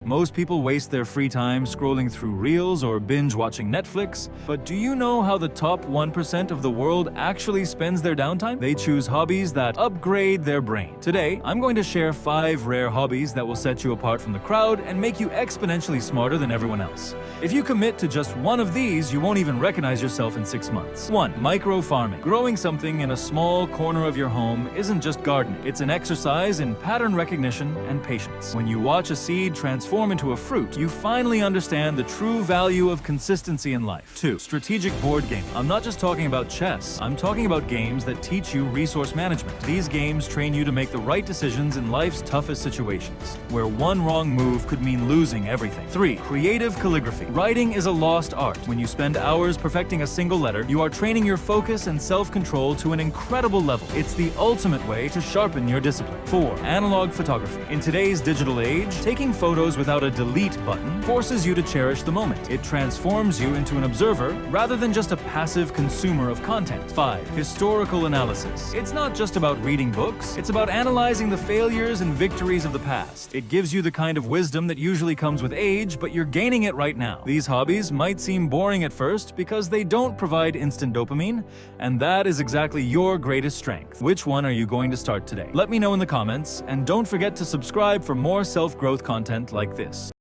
Most people waste their free time scrolling through Reels or binge-watching Netflix, but do you know how the top 1% of the world actually spends their downtime? They choose hobbies that upgrade their brain. Today, I'm going to share 5 rare hobbies that will set you apart from the crowd and make you exponentially smarter than everyone else. If you commit to just one of these, you won't even recognize yourself in 6 months. 1. Micro-farming. Growing something in a small corner of your home isn't just gardening. It's an exercise in pattern recognition and patience. When you watch a seed transform into a fruit, you finally understand the true value of consistency in life. 2. Strategic board game. I'm not just talking about chess. I'm talking about games that teach you resource management. These games train you to make the right decisions in life's toughest situations, where one wrong move could mean losing everything. 3. Creative calligraphy. Writing is a lost art. When you spend hours perfecting a single letter, you are training your focus and self-control to an incredible level. It's the ultimate way to sharpen your discipline. 4. Analog photography. In today's digital age, taking photos without a delete button forces you to cherish the moment. It transforms you into an observer rather than just a passive consumer of content. 5. Historical analysis. It's not just about reading books, it's about analyzing the failures and victories of the past. It gives you the kind of wisdom that usually comes with age, but you're gaining it right now. These hobbies might seem boring at first because they don't provide instant dopamine, and that is exactly your greatest strength. Which one are you going to start today? Let me know in the comments, and don't forget to subscribe for more self-growth content like this.